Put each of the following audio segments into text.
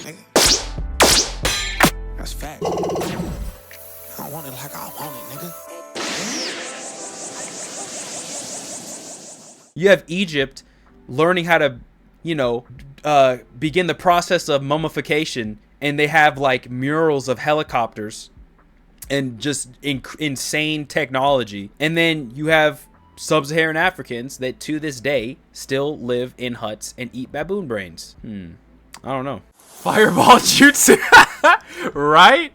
nigga. That's fact. I don't want it like I want it, nigga. You have Egypt learning how to, begin the process of mummification, and they have like murals of helicopters and just insane technology. And then you have sub-Saharan Africans that to this day still live in huts and eat baboon brains. I don't know. Fireball jutsu. Right?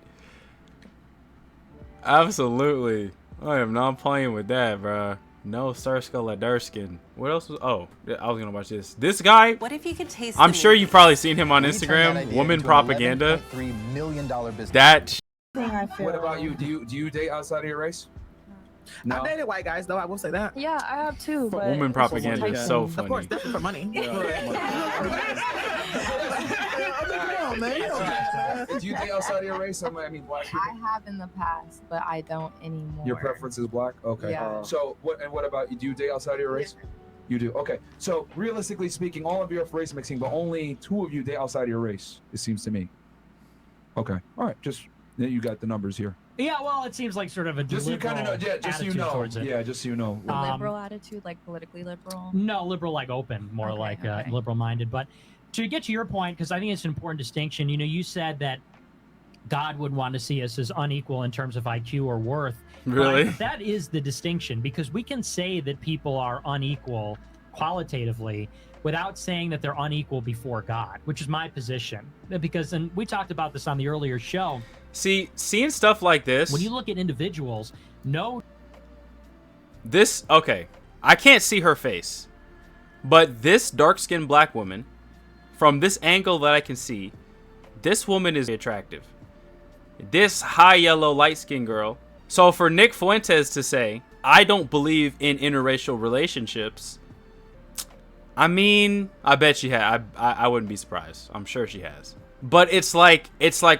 Absolutely. I am not playing with that, bruh. No Sirska. What else was? Oh, I was gonna watch this. This guy. What if you could taste? I'm sure you've probably seen him on Instagram. Woman propaganda. $3 million business. That. What about you? Do you date outside of your race? No. I dated white guys, though. I will say that. Yeah, I have too. But woman propaganda is so funny. Of course, definitely for money. Do you date outside of your race? I mean, black people. I have in the past, but I don't anymore. Your preference is black? Okay. Yeah. So what about you? Do you date outside of your race? You do. Okay. So realistically speaking, all of you have race mixing, but only 2 of you date outside of your race, it seems to me. Okay. All right. Just you got the numbers here. Yeah, well, it seems like sort of a just so you kind of know. Yeah, just so you know. Yeah, just so you know. Liberal attitude, like politically liberal. No, liberal like open, more okay, like okay. liberal-minded. But to get to your point, because I think it's an important distinction. You know, you said that God would want to see us as unequal in terms of IQ or worth. Really? But that is the distinction, because we can say that people are unequal qualitatively without saying that they're unequal before God, which is my position. Because, and we talked about this on the earlier show. See, seeing stuff like this. When you look at individuals, okay, I can't see her face, but this dark-skinned black woman, from this angle that I can see, this woman is attractive. This high yellow light-skinned girl. So for Nick Fuentes to say, I don't believe in interracial relationships, I mean, I bet she has. I wouldn't be surprised. I'm sure she has. But it's like,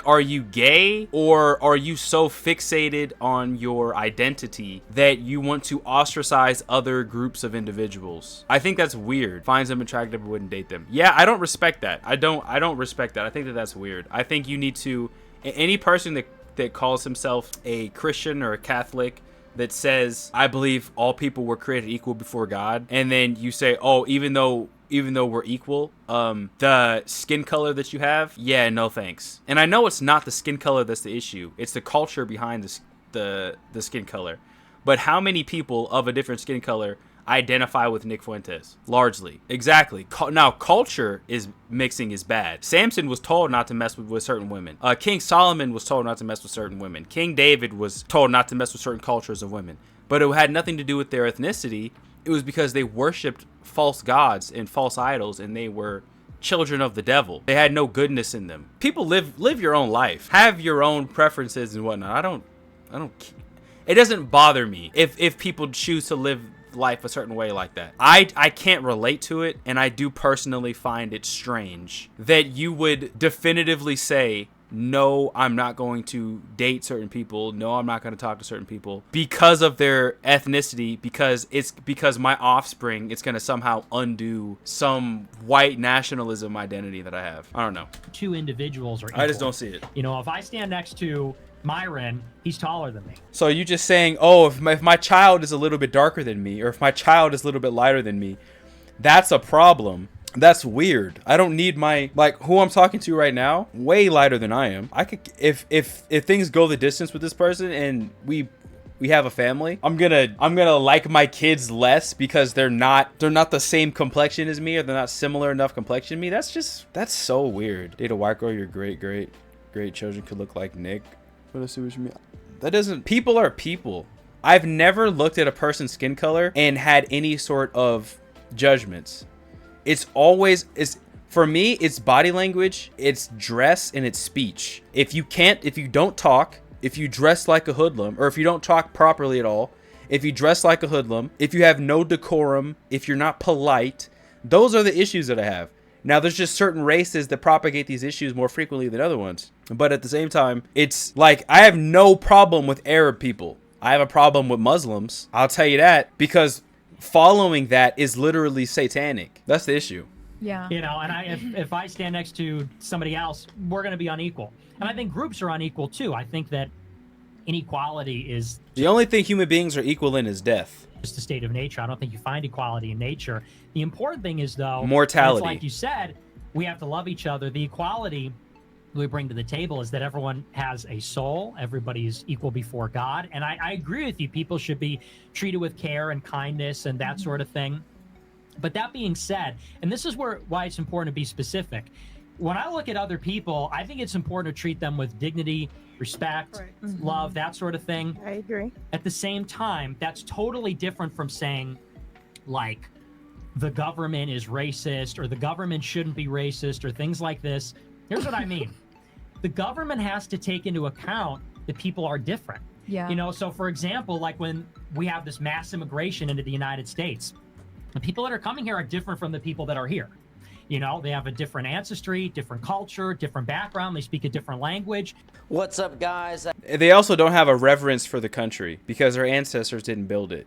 are you gay, or are you so fixated on your identity that you want to ostracize other groups of individuals? I think that's weird. Finds them attractive but wouldn't date them. Yeah, I don't respect that. I don't respect that. I think that that's weird. I think you need to, any person that calls himself a Christian or a Catholic that says, I believe all people were created equal before God, and then you say, oh, even though we're equal, the skin color that you have, yeah, no thanks. And I know it's not the skin color that's the issue. It's the culture behind the skin color. But how many people of a different skin color identify with Nick Fuentes? Largely. Exactly. Now, culture mixing is bad. Samson was told not to mess with certain women. King Solomon was told not to mess with certain women. King David was told not to mess with certain cultures of women. But it had nothing to do with their ethnicity. It was because they worshipped false gods and false idols, and they were children of the devil. They had no goodness in them. People live your own life. Have your own preferences and whatnot. I don't. It doesn't bother me if people choose to live life a certain way like that. I can't relate to it, and I do personally find it strange that you would definitively say, no, I'm not going to date certain people. No, I'm not going to talk to certain people because of their ethnicity, because my offspring, it's going to somehow undo some white nationalism identity that I have. I don't know. 2 individuals are equal. I just don't see it. You know, if I stand next to Myron, he's taller than me. So you just saying, oh, if my child is a little bit darker than me, or if my child is a little bit lighter than me, that's a problem. That's weird. I don't need who I'm talking to right now, way lighter than I am. I could, if things go the distance with this person and we have a family, I'm gonna like my kids less because they're not the same complexion as me, or they're not similar enough complexion to me. That's so weird. Date a white girl, your great children could look like Nick. But I see what you mean. That doesn't. People are people. I've never looked at a person's skin color and had any sort of judgments. It's always for me. It's body language, it's dress, and it's speech. If you don't talk, if you dress like a hoodlum, or if you don't talk properly at all, if you dress like a hoodlum, if you have no decorum, if you're not polite, those are the issues that I have. Now, there's just certain races that propagate these issues more frequently than other ones. But at the same time, it's like I have no problem with Arab people. I have a problem with Muslims. I'll tell you that, because following that is literally satanic. That's the issue. Yeah. You know, and if I stand next to somebody else, we're going to be unequal. And I think groups are unequal too. I think that inequality is The only thing human beings are equal in is death. just a state of nature. I don't think you find equality in nature. The important thing is, though, Mortality. it's like you said, we have to love each other. The equality we bring to the table is that everyone has a soul. Everybody is equal before God. And I agree with you. People should be treated with care and kindness and that sort of thing. But that being said, and this is why it's important to be specific. When I look at other people, I think it's important to treat them with dignity, respect, love, that sort of thing. I agree. At the same time, that's totally different from saying, like, the government is racist or the government shouldn't be racist or things like this. Here's what I mean. The government has to take into account that people are different. Yeah. You know, so for example, like when we have this mass immigration into the United States, the people that are coming here are different from the people that are here. You know, they have a different ancestry, different culture, different background. They speak a different language. What's up, guys? They also don't have a reverence for the country because their ancestors didn't build it.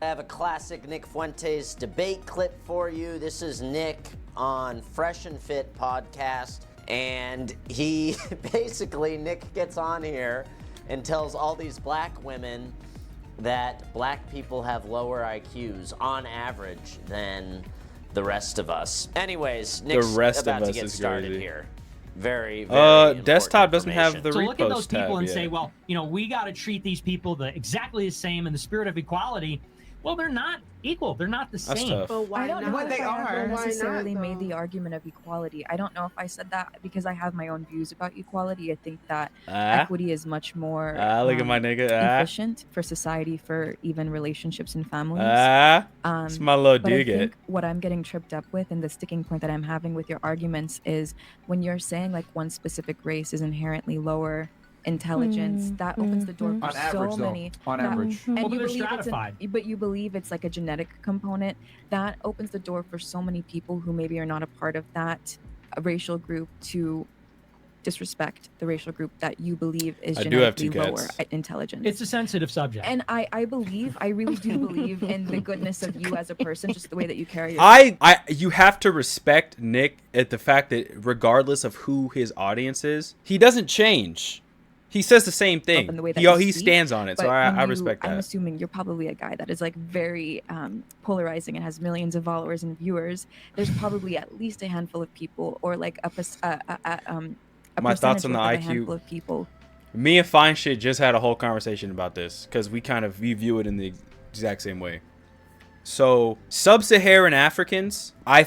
I have a classic Nick Fuentes debate clip for you. This is Nick on Fresh and Fit podcast. And he basically, Nick gets on here and tells all these black women that black people have lower IQs on average than the rest of us. Anyways, Nick's about to get started here. Very desktop doesn't have the So look at repost those people tab and yet. say, well, you know, we got to treat these people exactly the same in the spirit of equality. Well, they're not equal. They're not the That's same. tough. But why I don't not? know But if they I are. ever Why not, necessarily made the though? argument of equality. I don't know if I said that because I have my own views about equality. I think that Ah, equity is much more look at my nigga. efficient for society, for even relationships and families. It's my little But I dig it. think what I'm getting tripped up with and the sticking point that I'm having with your arguments is when you're saying like one specific race is inherently lower intelligence, that opens the door for On so average, though. many. On that- average. And Well, you but they're believe stratified. but you believe it's like a genetic component that opens the door for so many people who maybe are not a part of that racial group to disrespect the racial group that you believe is I do have two genetically lower cats. intelligence. It's a sensitive subject. And I really do believe in the goodness of you as a person, just the way that you carry yourself. You have to respect Nick at the fact that regardless of who his audience is, he doesn't change. He says the same thing. in the way that He you he speak, stands on it, so But I when respect I'm that. assuming you're probably a guy that is like very polarizing and has millions of followers and viewers. There's probably at least a handful of people, or like a My thoughts on the percentage worth of a IQ. handful of people. Me and Fine Shit just had a whole conversation about this because we view it in the exact same way. So sub-Saharan Africans, I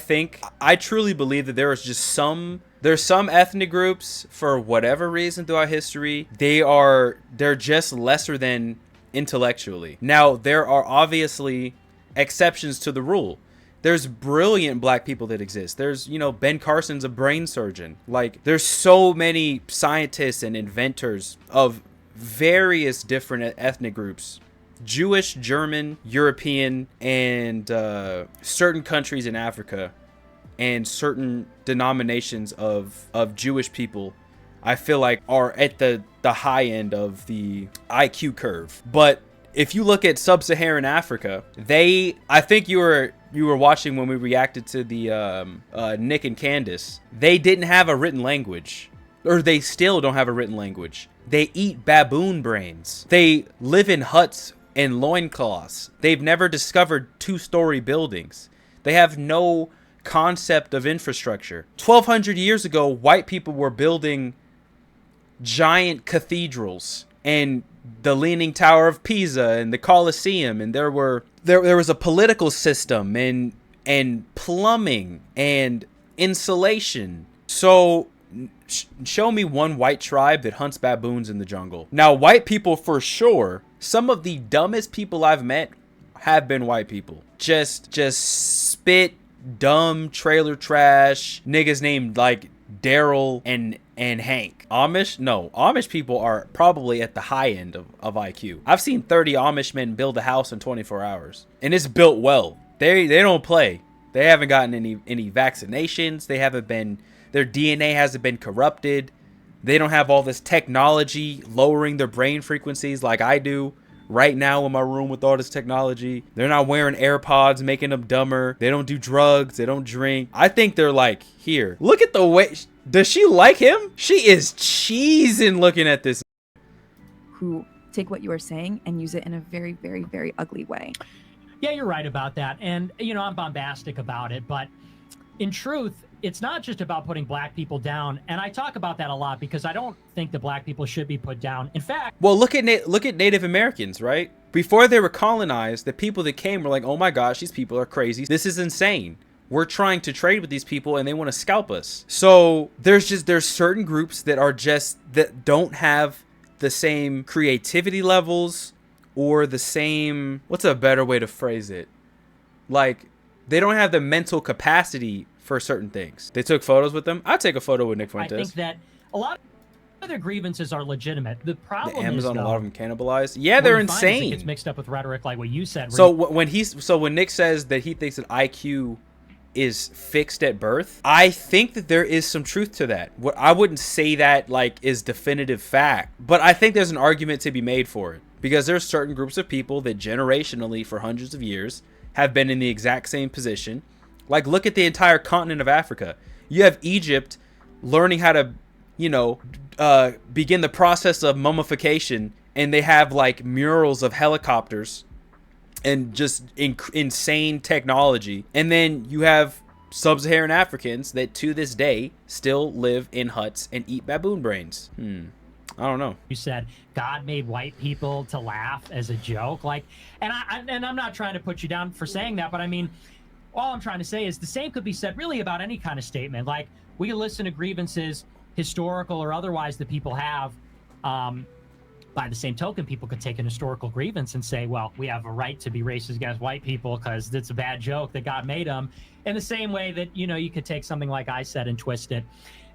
truly believe that there's some ethnic groups, for whatever reason throughout history, they're just lesser than intellectually. Now there are obviously exceptions to the rule. There's brilliant black people that exist. There's, Ben Carson's a brain surgeon. Like, there's so many scientists and inventors of various different ethnic groups. Jewish, German, European, and certain countries in Africa, and certain denominations of Jewish people, I feel like are at the high end of the IQ curve. But if you look at sub-Saharan Africa, I think you were watching when we reacted to the Nick and Candace. They didn't have a written language, or they still don't have a written language. They eat baboon brains. They live in huts and loincloths. They've never discovered two-story buildings. They have no concept of infrastructure. 1,200 years ago, white people were building giant cathedrals and the Leaning Tower of Pisa and the Colosseum, and there was a political system and plumbing and insulation. So show me one white tribe that hunts baboons in the jungle. Now, white people for sure. Some of the dumbest people I've met have been white people. Just spit, dumb, trailer trash niggas named like Daryl and Hank. Amish people are probably at the high end of IQ. I've seen 30 Amish men build a house in 24 hours, and it's built well. They don't play. They haven't gotten any vaccinations. Their DNA hasn't been corrupted. They don't have all this technology lowering their brain frequencies like I do, right now in my room with all this technology. They're not wearing AirPods, making them dumber. They don't do drugs. They don't drink. I think they're like, here, look at the way. Does she like him? She is cheesing looking at this. Who take what you are saying and use it in a very, very, very ugly way. Yeah, you're right about that. And, you know, I'm bombastic about it. But in truth, it's not just about putting black people down. And I talk about that a lot because I don't think that black people should be put down. In fact, well, look at Native Americans, right? Before they were colonized, the people that came were like, oh my gosh, these people are crazy. This is insane. We're trying to trade with these people and they want to scalp us. So there's certain groups that don't have the same creativity levels or the same, what's a better way to phrase it? Like, they don't have the mental capacity for certain things. They took photos with them. I'd take a photo with Nick Fuentes. I think that a lot of their grievances are legitimate. The problem the Amazon, is, though, a lot of them cannibalized. Yeah, they're insane. It gets mixed up with rhetoric like what you said. So when Nick says that he thinks that IQ is fixed at birth, I think that there is some truth to that. What I wouldn't say that like is definitive fact, but I think there's an argument to be made for it because there's certain groups of people that generationally for hundreds of years have been in the exact same position. Like, look at the entire continent of Africa. You have Egypt learning how to, begin the process of mummification, and they have like murals of helicopters and just insane technology. And then you have sub-Saharan Africans that to this day still live in huts and eat baboon brains. I don't know. You said God made white people to laugh as a joke. Like, and I'm not trying to put you down for saying that, but I mean, all I'm trying to say is the same could be said really about any kind of statement. Like, we can listen to grievances, historical or otherwise, that people have. By the same token, people could take an historical grievance and say, well, we have a right to be racist against white people because it's a bad joke that God made them. In the same way that, you could take something like I said and twist it.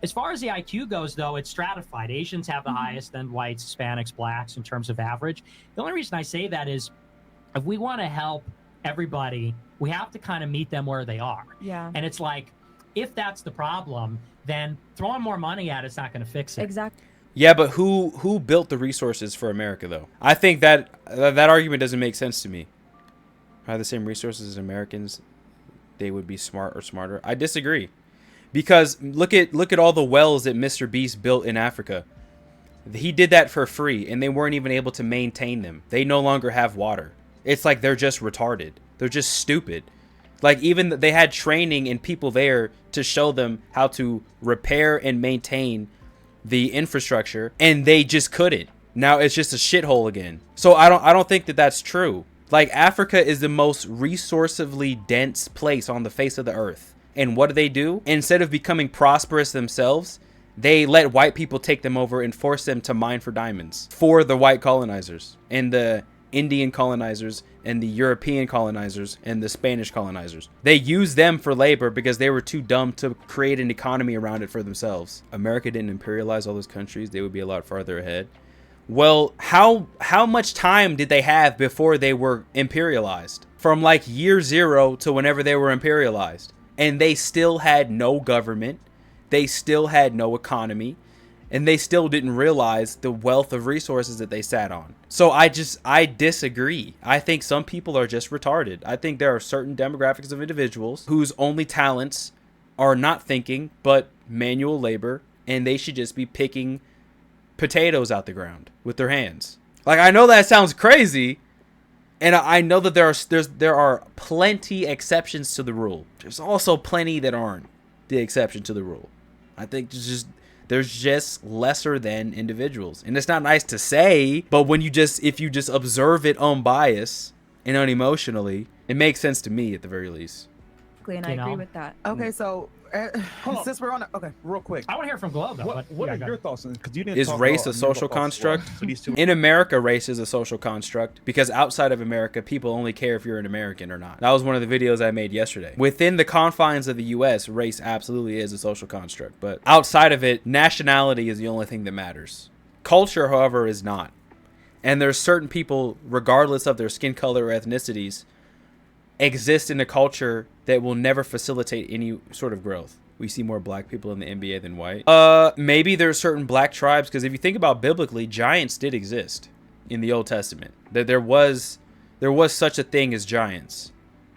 As far as the IQ goes, though, it's stratified. Asians have the highest, then whites, Hispanics, blacks in terms of average. The only reason I say that is if we want to help everybody, we have to kind of meet them where they are. Yeah. And it's like, if that's the problem, then throwing more money at it's not going to fix it. Exactly. Yeah, but who built the resources for America, though? I think that argument doesn't make sense to me. Have the same resources as Americans, they would be smart or smarter. I disagree. Because look at all the wells that Mr. Beast built in Africa. He did that for free, and they weren't even able to maintain them. They no longer have water. It's like they're just retarded. They're just stupid. Like, even they had training and people there to show them how to repair and maintain the infrastructure, and they just couldn't. Now it's just a shithole again. So I don't think that that's true. Like, Africa is the most resourcefully dense place on the face of the earth. And what do? Instead of becoming prosperous themselves, they let white people take them over and force them to mine for diamonds for the white colonizers and the Indian colonizers and the European colonizers and the Spanish colonizers. They used them for labor because they were too dumb to create an economy around it for themselves. America didn't imperialize all those countries. They would be a lot farther ahead. Well, how much time did they have before they were imperialized? From like year zero to whenever they were imperialized. And they still had no government. They still had no economy. And they still didn't realize the wealth of resources that they sat on. So I disagree. I think some people are just retarded. I think there are certain demographics of individuals whose only talents are not thinking, but manual labor. And they should just be picking potatoes out the ground with their hands. Like, I know that sounds crazy. And I know that there are plenty exceptions to the rule. There's also plenty that aren't the exception to the rule. I think there's just lesser than individuals. And it's not nice to say, but if you just observe it unbiased and unemotionally, it makes sense to me at the very least. And I agree with that. Okay, so since we're on okay, real quick. I want to hear from Glow, though. What are your thoughts on this? Because you didn't Is talk race about a social construct? In America, race is a social construct because outside of America, people only care if you're an American or not. That was one of the videos I made yesterday. Within the confines of the U.S., race absolutely is a social construct. But outside of it, nationality is the only thing that matters. Culture, however, is not. And there's certain people, regardless of their skin color or ethnicities, exist in a culture that will never facilitate any sort of growth. We see more black people in the NBA than white. Maybe there are certain black tribes, because if you think about biblically, giants did exist. in the Old Testament. That there was such a thing as giants.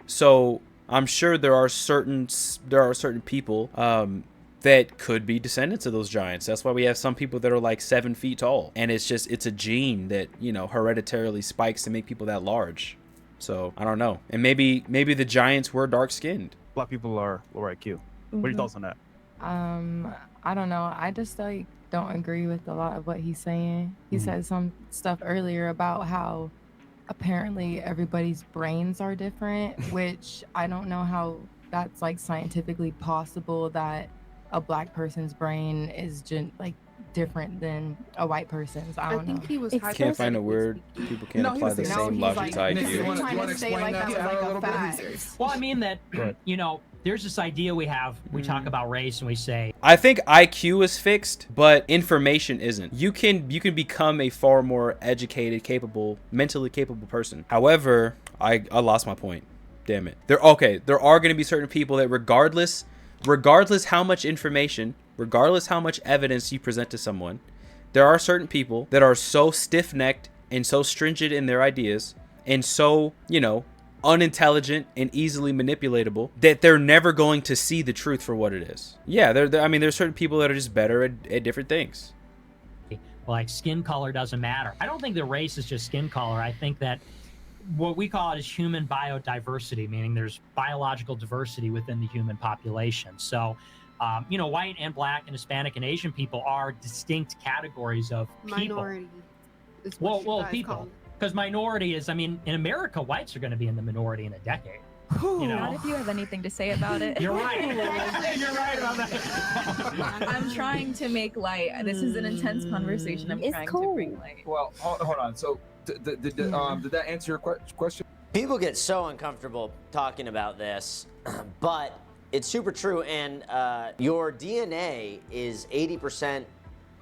So I'm sure there are certain people that could be descendants of those giants. That's why we have some people that are like 7 feet tall, and it's a gene that, you know, hereditarily spikes to make people that large. So I don't know, and maybe the giants were dark skinned. Black people are lower IQ. What are your thoughts on that? I don't know. I just like don't agree with a lot of what he's saying. He said some stuff earlier about how apparently everybody's brains are different, which I don't know how that's like scientifically possible that a black person's brain is different than a white person's. I don't know. He was Can't find a word. People can't apply the same logic to Nick, you IQ. want to explain that to her a little bit? Well, I mean that, you know, there's this idea we talk about race and we say, I think IQ is fixed, but information isn't. You can become a far more educated, mentally capable person. However, I lost my point. Damn it. There are going to be certain people that regardless how much information, regardless how much evidence you present to someone, there are certain people that are so stiff-necked and so stringent in their ideas and so, you know, unintelligent and easily manipulatable that they're never going to see the truth for what it is. Yeah, there's certain people that are just better at different things. like, skin color doesn't matter. I don't think the race is just skin color. I think that what we call it is human biodiversity, meaning there's biological diversity within the human population. So, you know, white and black and Hispanic and Asian people are distinct categories of people. Minority. Well, people. Because minority is, I mean, in America, whites are going to be in the minority in a decade. You know? Not if you have anything to say about it. You're right. You're right about that. I'm trying to make light. This is an intense conversation. I'm trying to bring light. Well, hold on. So, did that answer your question? People get so uncomfortable talking about this, but it's super true. And your DNA is 80%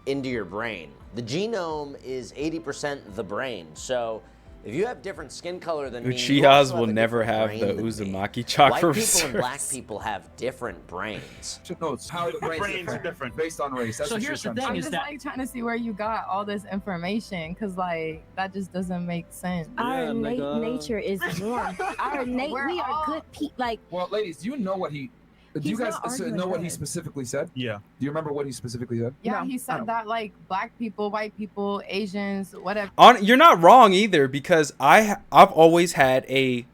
into your brain. The genome is 80% the brain. So if you have different skin color than me, Uchihas will never have the Uzumaki chakra white people research. and black people have different brains. No, it's how the brains are different based on race. That's So what here's the you're thing trying to I'm is just that like trying to see where you got all this information, because like that just doesn't make sense. Our innate nature is warm. Our innate, we are good people. Like, Well, ladies, do you know what he? Do you He's guys not arguing know what good. he specifically said? Yeah. Do you remember what he specifically said? Yeah, No, he I said don't. that like black people, white people, Asians, whatever. You're not wrong either, because I've always had a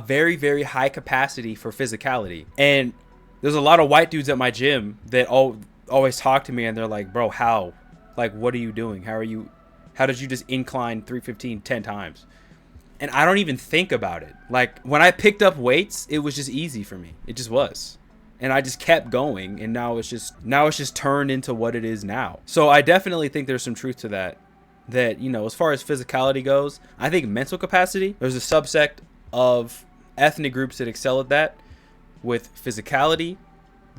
very, very high capacity for physicality, and there's a lot of white dudes at my gym that always talk to me, and they're like, "Bro, how? Like, what are you doing? How did you just incline 315 10 times?" And I don't even think about it. Like, when I picked up weights, it was just easy for me. It just was. And I just kept going, and now it's just turned into what it is now. So I definitely think there's some truth to that. That, you know, as far as physicality goes, I think mental capacity, there's a subsect of ethnic groups that excel at that, with physicality,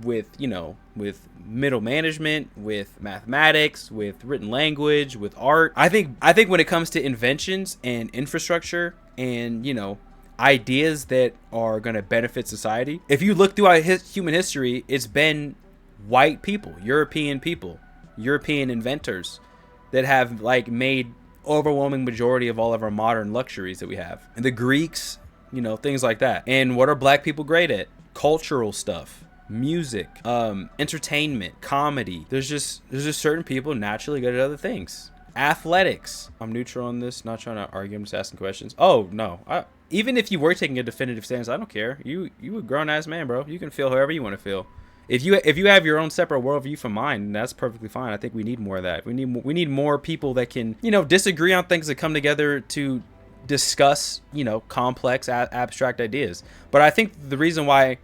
with, you know, with middle management, with mathematics, with written language, with art. I think when it comes to inventions and infrastructure and, you know, ideas that are going to benefit society, if you look throughout human history, it's been white people, European inventors that have like made overwhelming majority of all of our modern luxuries that we have. And the Greeks, you know, things like that. And what are black people great at? Cultural stuff, music, entertainment, comedy. There's just certain people naturally good at other things. Athletics. I'm neutral on this, not trying to argue, I'm just asking questions. Oh no, even if you were taking a definitive stance, I don't care. You a grown ass man, bro. You can feel however you want to feel. If you have your own separate worldview from mine, that's perfectly fine. I think we need more of that. We need more people that can, you know, disagree on things that come together to discuss, you know, complex abstract ideas. But I think the reason why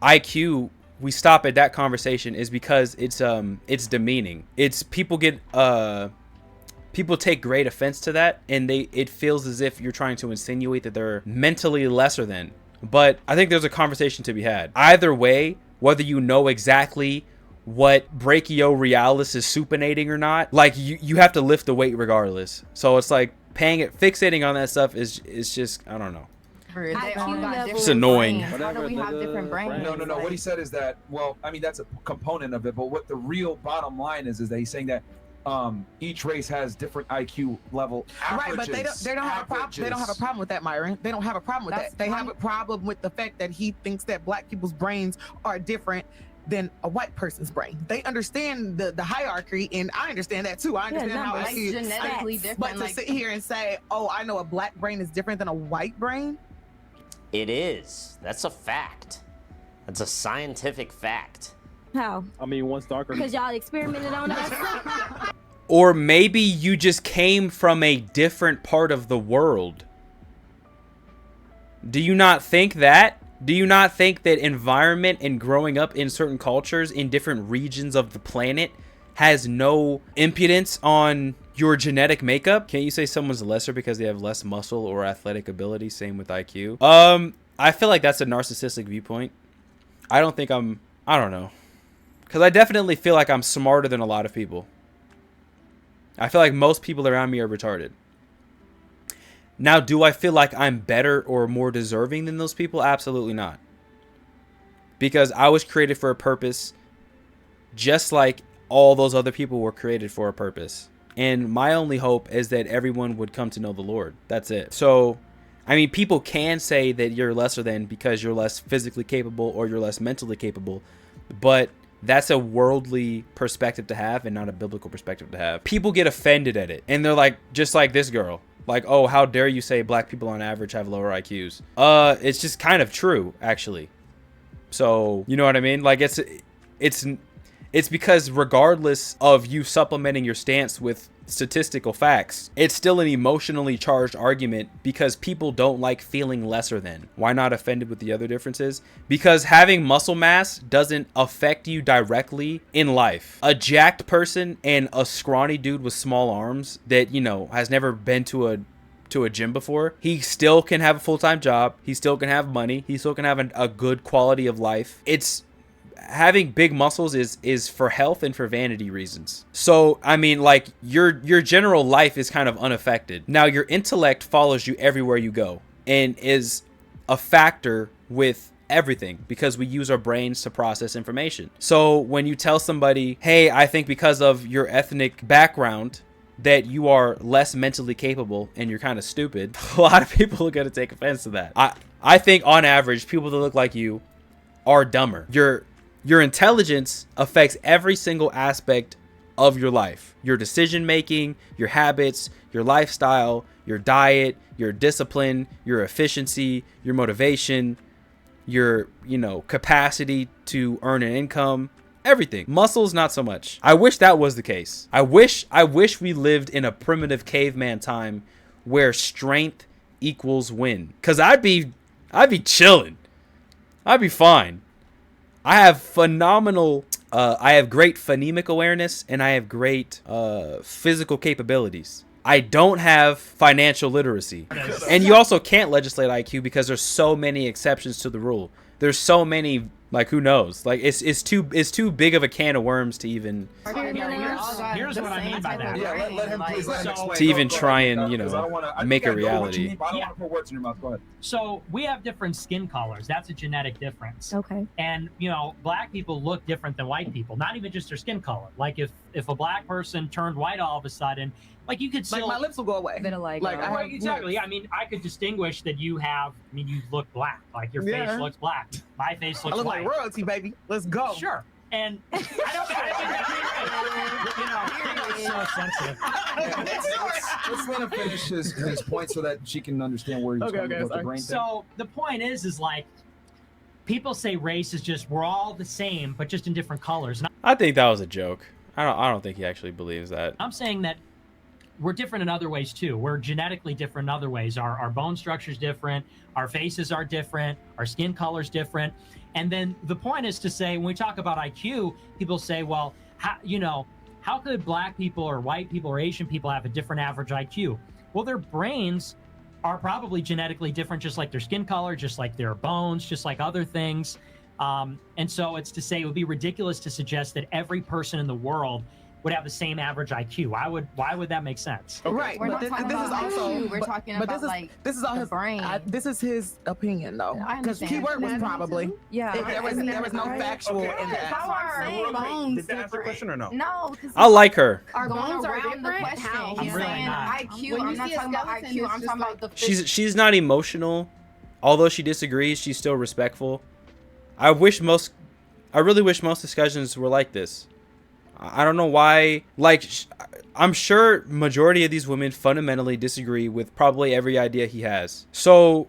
IQ, we stop at that conversation, is because it's demeaning. It's people take great offense to that, and it feels as if you're trying to insinuate that they're mentally lesser than. But I think there's a conversation to be had. Either way, whether you know exactly what brachiorealis is supinating or not, like you have to lift the weight regardless. So it's like fixating on that stuff is just, I don't know. They all got different It's annoying. brains. How do we have different brains? No. Like, What he said is that, well, I mean, that's a component of it, but what the real bottom line is that he's saying that each race has different IQ level averages. Right, but they don't have a problem. They don't have a problem with that, Myron. They don't have a problem with that. They have a problem with the fact that he thinks that black people's brains are different than a white person's brain. They understand the hierarchy, and I understand that too. I understand how like it is genetically different. But to like, sit here and say, "Oh, I know a black brain is different than a white brain," It is. That's a fact. That's a scientific fact. How? I mean, one's darker. Because y'all experimented on us. Or maybe you just came from a different part of the world. Do you not think that? Do you not think that environment and growing up in certain cultures in different regions of the planet has no impedance on your genetic makeup? Can't you say someone's lesser because they have less muscle or athletic ability? Same with IQ. I feel like that's a narcissistic viewpoint. I don't know. Because I definitely feel like I'm smarter than a lot of people. I feel like most people around me are retarded. Now, do I feel like I'm better or more deserving than those people? Absolutely not. Because I was created for a purpose, just like all those other people were created for a purpose. And my only hope is that everyone would come to know the Lord. That's it. So, I mean, people can say that you're lesser than because you're less physically capable or you're less mentally capable. But that's a worldly perspective to have and not a biblical perspective to have. People get offended at it. And they're like, just like this girl. Like, oh, how dare you say black people on average have lower IQs? It's just kind of true, actually. So, you know what I mean? Like, it's because regardless of you supplementing your stance with statistical facts, it's still an emotionally charged argument because people don't like feeling lesser than. Why not offended with the other differences? Because having muscle mass doesn't affect you directly in life. A jacked person and a scrawny dude with small arms that, you know, has never been to a gym before, he still can have a full-time job. He still can have money. He still can have a good quality of life. Having big muscles is for health and for vanity reasons. So, I mean, like, your general life is kind of unaffected. Now, your intellect follows you everywhere you go and is a factor with everything because we use our brains to process information. So when you tell somebody, hey, I think because of your ethnic background that you are less mentally capable and you're kind of stupid, a lot of people are going to take offense to that. I think on average, people that look like you are dumber. Your intelligence affects every single aspect of your life. Your decision making, your habits, your lifestyle, your diet, your discipline, your efficiency, your motivation, your, capacity to earn an income, everything. Muscles, not so much. I wish that was the case. I wish we lived in a primitive caveman time where strength equals win. Cause I'd be chilling. I'd be fine. I have I have great phonemic awareness and I have great physical capabilities. I don't have financial literacy. And you also can't legislate IQ because there's so many exceptions to the rule. There's so many, like, who knows? Like, it's too big of a can of worms to even Here's what I mean by that. Yeah, let him please explain. To even try and, make a I don't reality. want to put words in your mouth. Go ahead. So we have different skin colors. That's a genetic difference. Okay. And, black people look different than white people. Not even just their skin color. Like if a black person turned white all of a sudden, like you could still... Like my lips will go away. Exactly. Yeah, I mean, I could distinguish that you look black. Like your face looks black. My face looks I look white. like royalty, baby. Let's go. Sure. And I don't think so sensitive. Let's let him finish his point so that she can understand where he's going with the brain thing. So the point is like, people say race is just, we're all the same, but just in different colors. And I think that was a joke. I don't think he actually believes that. I'm saying that we're different in other ways too. We're genetically different in other ways. Our bone structure's different. Our faces are different. Our skin color's different. And then the point is to say, when we talk about IQ, people say, well, how could black people or white people or Asian people have a different average IQ? Well, their brains are probably genetically different, just like their skin color, just like their bones, just like other things. And so it's to say it would be ridiculous to suggest that every person in the world would have the same average IQ. Why would that make sense? Right. We're But not talking this is about also IQ. We're talking about this is all the his brain. This is his opinion though. I Because understand. keyword was probably. Yeah. There was no factual in That's that. what I'm saying. bones Did that answer the different? question or no? No, because I like her. are Bones going are around the different? question. How? He's I'm really saying not. IQ. When you I'm not see a talking about skeleton, IQ. it's I'm just talking like- about the She's not emotional. Although she disagrees, she's still respectful. I really wish most discussions were like this. I don't know why. Like, I'm sure majority of these women fundamentally disagree with probably every idea he has. So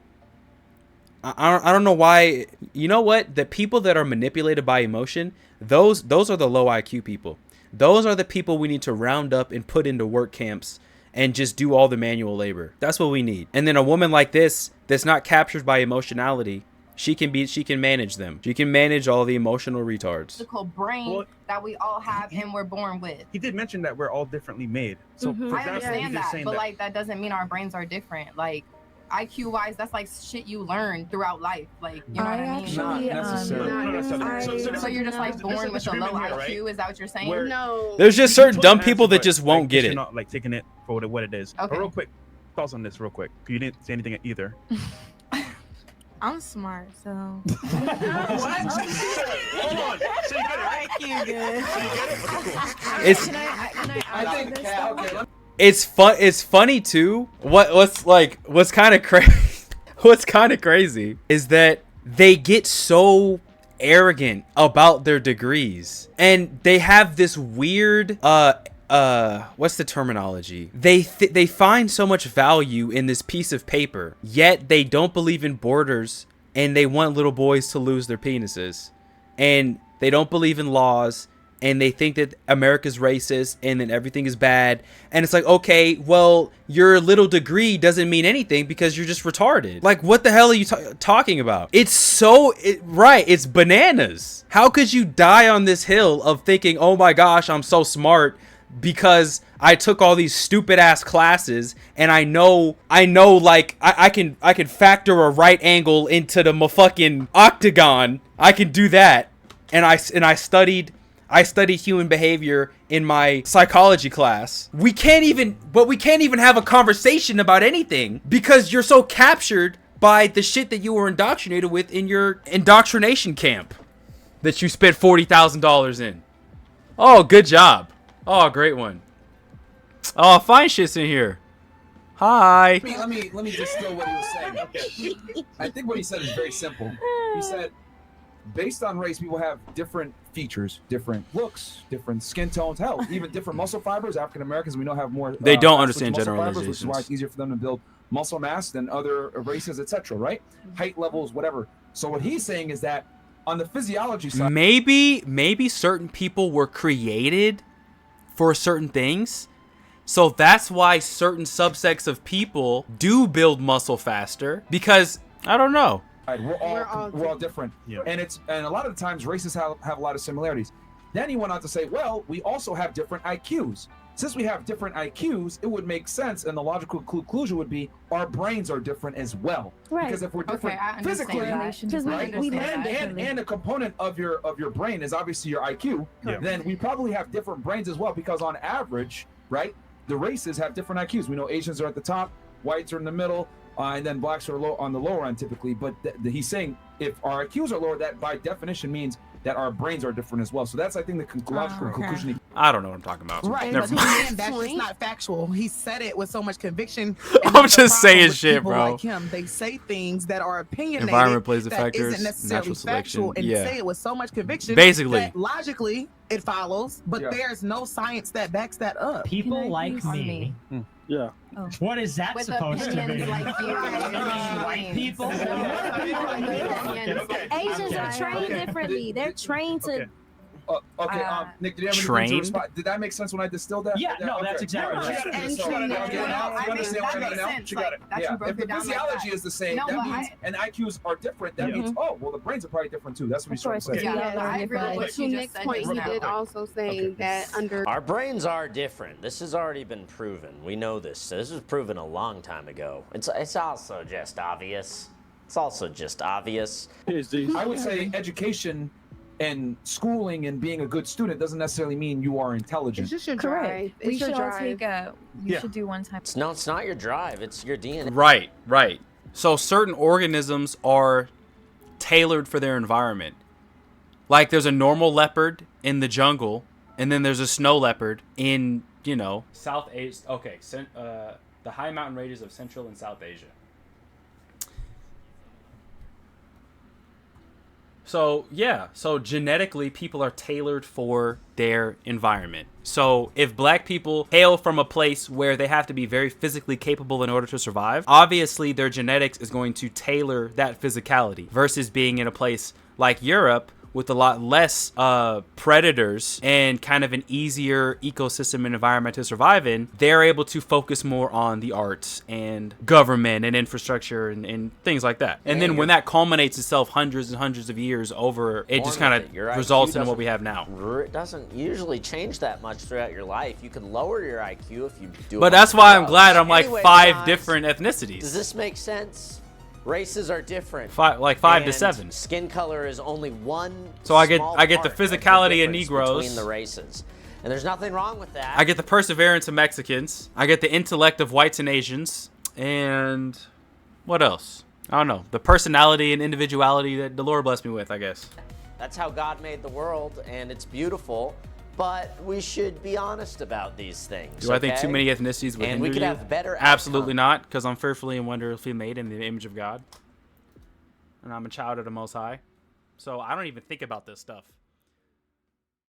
I don't know why. You know what? The people that are manipulated by emotion, those are the low IQ people. Those are the people we need to round up and put into work camps and just do all the manual labor. That's what we need. And then a woman like this that's not captured by emotionality, she can manage them. She can manage all the emotional retards. physical brain that we all have and we're born with. He did mention that we're all differently made. So for I example, understand he's just that, saying but that. like that doesn't mean our brains are different. Like IQ wise, that's like shit you learn throughout life. Like you know what I mean? Actually, Not necessarily. Not necessarily. So you're just like there's born with a low disagreement here, IQ? right? Is that what you're saying? Where- No. There's just You certain told dumb the people answer, that but, just won't like, get you're it. not like taking it for what it is. Okay. But real quick, thoughts on this real quick. You didn't say anything either. I'm smart, so. Hold on. So you get it, right? It's it's funny too. What's kind of crazy? What's kind of crazy is that they get so arrogant about their degrees, and they have this weird what's the terminology? They find so much value in this piece of paper, yet they don't believe in borders, and they want little boys to lose their penises, and they don't believe in laws, and they think that America's racist and then everything is bad. And it's like, okay, well, your little degree doesn't mean anything because you're just retarded. Like, what the hell are you talking about? It's it's bananas. How could you die on this hill of thinking, oh my gosh, I'm so smart because I took all these stupid ass classes and I know like I can factor a right angle into the motherfucking octagon. I can do that. And I studied human behavior in my psychology class. We can't even have a conversation about anything because you're so captured by the shit that you were indoctrinated with in your indoctrination camp that you spent $40,000 in. Oh, good job. Oh, great one. Oh, fine shit's in here. Hi. Let me distill what he was saying. Okay. I think what he said is very simple. He said, based on race, people have different features, different looks, different skin tones, hell, even different muscle fibers. African Americans, we know, have more. They don't muscle understand fibers, generalizations. which is why it's easier for them to build muscle mass than other races, etc. Right? Height levels, whatever. So what he's saying is that on the physiology side, Maybe certain people were created for certain things. So that's why certain subsects of people do build muscle faster, because I don't know. we're all different. Yeah. And a lot of the times races have a lot of similarities. Then he went on to say, well, we also have different IQs. Since we have different IQs, it would make sense, and the logical conclusion would be our brains are different as well. Right. Because if we're different I understand physically, that. Because right, we learn and a component of your brain is obviously your IQ, Yeah. then we probably have different brains as well, because on average, right, the races have different IQs. We know Asians are at the top, whites are in the middle, and then blacks are on the lower end typically. But he's saying if our IQs are lower, that by definition means that our brains are different as well. So that's, I think, the logical conclusion. I don't know what I'm talking about. Right, Never but mind. again, that's just not factual. He said it with so much conviction. I'm that's the just problem saying with shit, people bro. Like him, they say things that are opinionated. Environment plays a that factor, isn't necessarily natural selection, factual, and yeah. say it with so much conviction. Basically. that logically it follows, but Yeah. there's no science that backs that up. People like me. Yeah. What is that With supposed to opinions mean? like you. White people? Asians are trained differently. They're trained to. Okay, Nick, did you have anything to Trained? respond? Did that make sense when I distilled that? Yeah, no, that's Okay. exactly right. So, And you understand what I mean now? Sense, like, that Yeah, you broke if the it down like physiology that. is the same, No, that but means, and IQs are different, that means, oh, well, the brains are probably different too. That's what he's trying to say. Yeah, I agree with what to you just Nick's said point, just he now. did also say that under. Our brains are different. This has already been proven. We know this. This was proven a long time ago. It's also just obvious. It's also just obvious. I would say education And schooling and being a good student doesn't necessarily mean you are intelligent. It's just your Correct. drive. We It's your should all drive. take a. You should do one time. It's not your drive. It's your DNA. Right, right. So certain organisms are tailored for their environment. Like there's a normal leopard in the jungle, and then there's a snow leopard in, South Asia. Okay, the high mountain ranges of Central and South Asia. So, yeah. So, genetically, people are tailored for their environment. So, if black people hail from a place where they have to be very physically capable in order to survive, obviously their genetics is going to tailor that physicality versus being in a place like Europe with a lot less predators and kind of an easier ecosystem and environment to survive in. They're able to focus more on the arts and government and infrastructure and things like that. And then when that culminates itself hundreds and hundreds of years over, it just kind of results in what we have now. It doesn't usually change that much throughout your life. You can lower your IQ if you do. But that's why I'm glad I'm like 5 different ethnicities. Does this make sense? Races are different. 5 to 7. Skin color is only one. So I get the physicality of Negroes between the races, and there's nothing wrong with that. I get the perseverance of Mexicans. I get the intellect of whites and Asians, and what else? I don't know. The personality and individuality that the Lord blessed me with, I guess. That's how God made the world, and it's beautiful. But we should be honest about these things. Do I think too many ethnicities would and hinder we could you? have better Absolutely not, because I'm fearfully and wonderfully made in the image of God. And I'm a child of the Most High. So I don't even think about this stuff.